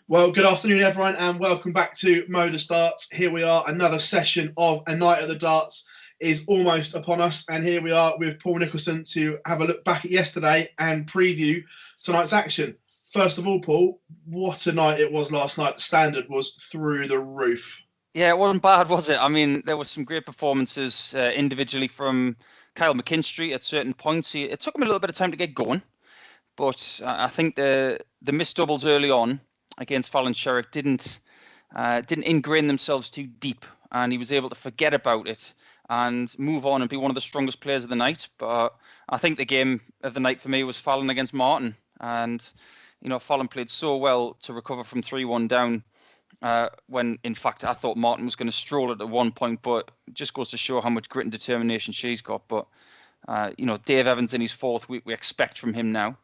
Well, good afternoon, everyone, and welcome back to MODUS Darts. Here we are, another session of A Night at the Darts is almost upon us, and here we are with Paul Nicholson to have a look back at yesterday and preview tonight's action. First of all, Paul, what a night it was last night. The standard was through the roof. Yeah, it wasn't bad, was it? I mean, there were some great performances individually from Kyle McKinstry at certain points. It took him a little bit of time to get going, but I think the missed doubles early on against Phill and Sherrick didn't ingrain themselves too deep, and he was able to forget about it and move on and be one of the strongest players of the night. But I think the game of the night for me was Fallon against Martin, and Fallon played so well to recover from 3-1 down. When in fact I thought Martin was going to stroll it at one point, but it just goes to show how much grit and determination she's got. But Dave Evans in his fourth week, we expect from him now.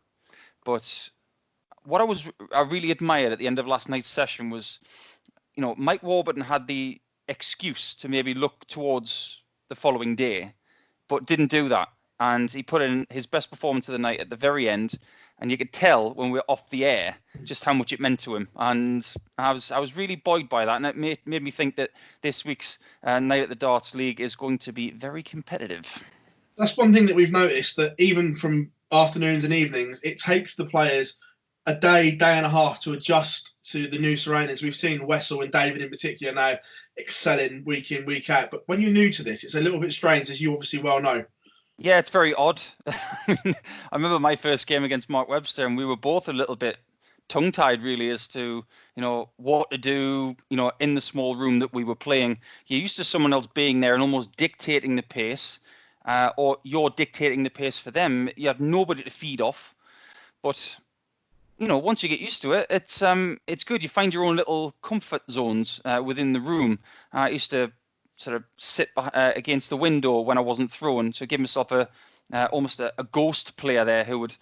But what I really admired at the end of last night's session was, Mike Warburton had the excuse to maybe look towards the following day, but didn't do that, and he put in his best performance of the night at the very end. And you could tell when we were off the air just how much it meant to him. And I was really buoyed by that. And it made me think that this week's Night at the Darts League is going to be very competitive. That's one thing that we've noticed, that even from afternoons and evenings, it takes the players a day and a half to adjust to the new surroundings. We've seen Wessel and David in particular now excelling week in, week out. But when you're new to this, it's a little bit strange, as you obviously well know. Yeah, it's very odd. I remember my first game against Mark Webster, and we were both a little bit tongue-tied, really, as to what to do. In the small room that we were playing, you're used to someone else being there and almost dictating the pace, or you're dictating the pace for them. You have nobody to feed off. But once you get used to it, it's good. You find your own little comfort zones within the room. I used to sort of sit against the window when I wasn't throwing, so give myself almost a ghost player there who would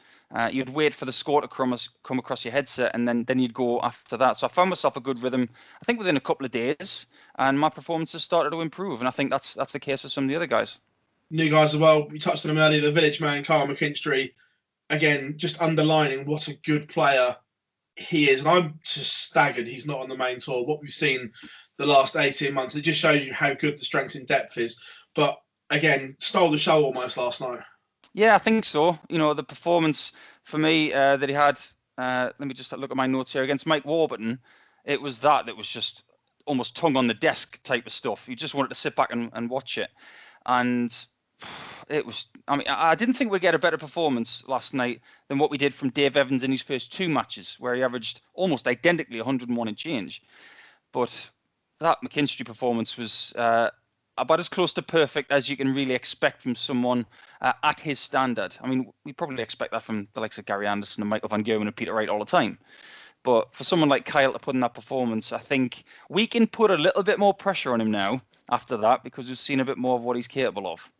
you'd wait for the score to come across your headset, and then you'd go after that. So I found myself a good rhythm, I think, within a couple of days, and my performances started to improve, and I think that's the case for some of the other guys. New guys as well. We touched on him earlier, the village man, Carl McKinstry, again, just underlining what a good player he is. And I'm just staggered he's not on the main tour. What we've seen the last 18 months, it just shows you how good the strength in depth is. But again, stole the show almost last night. Yeah, I think so. The performance for me that he had, let me just look at my notes here, against Mike Warburton, it was that was just almost tongue on the desk type of stuff. You just wanted to sit back and watch it. And it was, I didn't think we'd get a better performance last night than what we did from Dave Evans in his first two matches, where he averaged almost identically 101 and change. But that McKinstry performance was about as close to perfect as you can really expect from someone at his standard. I mean, we probably expect that from the likes of Gary Anderson and Michael Van Gerwen and Peter Wright all the time. But for someone like Kyle to put in that performance, I think we can put a little bit more pressure on him now after that, because we've seen a bit more of what he's capable of.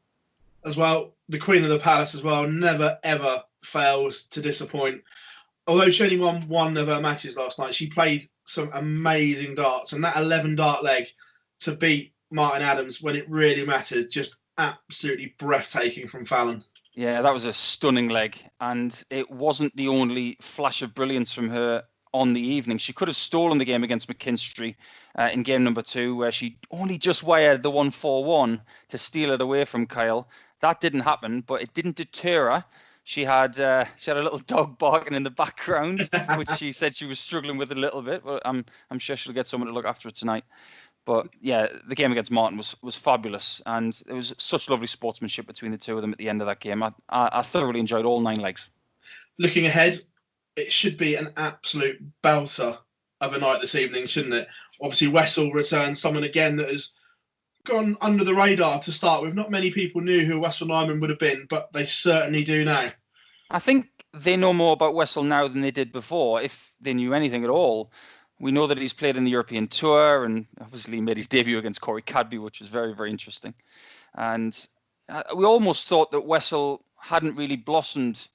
As well, the Queen of the Palace as well never, ever fails to disappoint. Although she only won one of her matches last night, she played some amazing darts. And that 11-dart leg to beat Martin Adams when it really matters, just absolutely breathtaking from Fallon. Yeah, that was a stunning leg. And it wasn't the only flash of brilliance from her on the evening. She could have stolen the game against McKinstry in game number 2, where she only just wired the 1-4-1 to steal it away from Kyle. That didn't happen, but it didn't deter her. She had a little dog barking in the background, which she said she was struggling with a little bit. But I'm sure she'll get someone to look after her tonight. But yeah, the game against Martin was fabulous, and it was such lovely sportsmanship between the two of them at the end of that game. I thoroughly enjoyed all 9 legs. Looking ahead, it should be an absolute belter of a night this evening, shouldn't it? Obviously, Wessel returns, someone again that has gone under the radar to start with. Not many people knew who Wessel Nyman would have been, but they certainly do now. I think they know more about Wessel now than they did before, if they knew anything at all. We know that he's played in the European Tour and obviously made his debut against Corey Cadby, which was very, very interesting. And we almost thought that Wessel hadn't really blossomed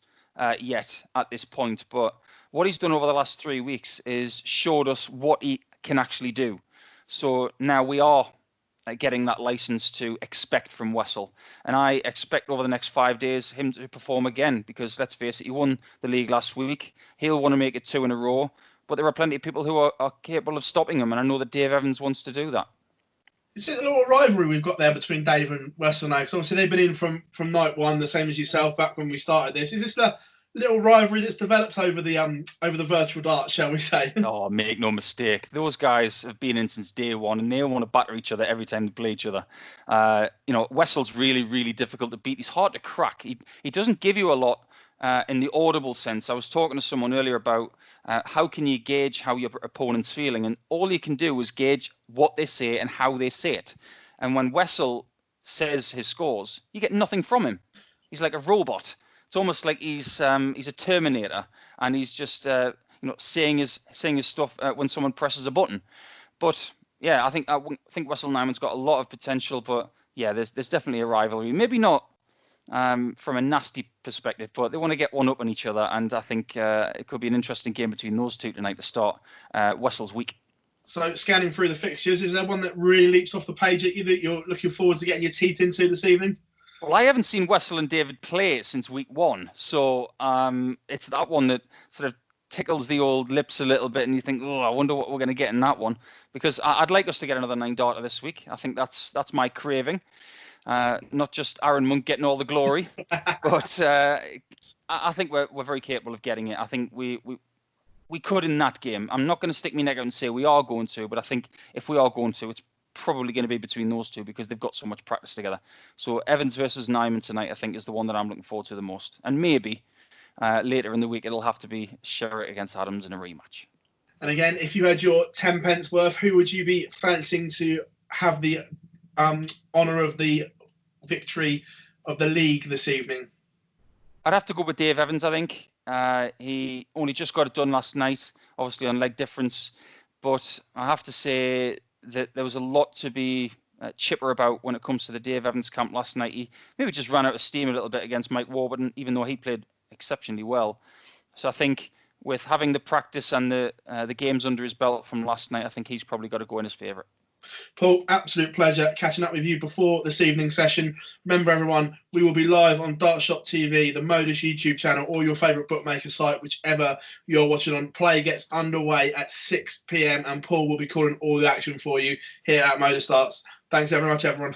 yet at this point, but what he's done over the last 3 weeks is showed us what he can actually do. So now we are getting that license to expect from Wessel. And I expect over the next 5 days him to perform again, because let's face it, he won the league last week. He'll want to make it 2 in a row. but there are plenty of people who are capable of stopping him, and I know that Dave Evans wants to do that. Is it a little rivalry we've got there between Dave and Wessel now? Because obviously they've been in from night one, the same as yourself back when we started this. Is this the little rivalry that's developed over the virtual darts, shall we say? Oh, make no mistake, those guys have been in since day one, and they want to batter each other every time they play each other. Wessel's really, really difficult to beat. He's hard to crack. He doesn't give you a lot in the audible sense. I was talking to someone earlier about how can you gauge how your opponent's feeling, and all you can do is gauge what they say and how they say it. And when Wessel says his scores, you get nothing from him. He's like a robot. It's almost like he's a Terminator, and he's just saying his stuff when someone presses a button. But yeah, I think Wessel Nyman's got a lot of potential. But yeah, there's definitely a rivalry. Maybe not from a nasty perspective, but they want to get one up on each other, and I think it could be an interesting game between those two tonight to start Wessel's week. So, scanning through the fixtures, is there one that really leaps off the page at you that you're looking forward to getting your teeth into this evening? Well, I haven't seen Wessel and David play since week one, so it's that one that sort of tickles the old lips a little bit, and you think, oh, I wonder what we're going to get in that one, because I'd like us to get another 9-darter this week. I think that's my craving, not just Aaron Monk getting all the glory, but I think we're very capable of getting it. I think we could in that game. I'm not going to stick my neck out and say we are going to, but I think if we are going to, it's probably going to be between those two because they've got so much practice together. So Evans versus Nyman tonight, I think, is the one that I'm looking forward to the most. And maybe later in the week, it'll have to be Sherritt against Adams in a rematch. And again, if you had your 10 pence worth, who would you be fancying to have the honour of the victory of the league this evening? I'd have to go with Dave Evans, I think. He only just got it done last night, obviously on leg difference. But I have to say that there was a lot to be chipper about when it comes to the Dave Evans camp last night. He maybe just ran out of steam a little bit against Mike Warburton, even though he played exceptionally well. So I think with having the practice and the games under his belt from last night, I think he's probably got to go in his favourite. Paul, absolute pleasure catching up with you before this evening's session. Remember, everyone, we will be live on Dartshot TV, the Modus YouTube channel, or your favourite bookmaker site, whichever you're watching on. Play gets underway at 6 p.m. and Paul will be calling all the action for you here at Modus Darts. Thanks very much, everyone.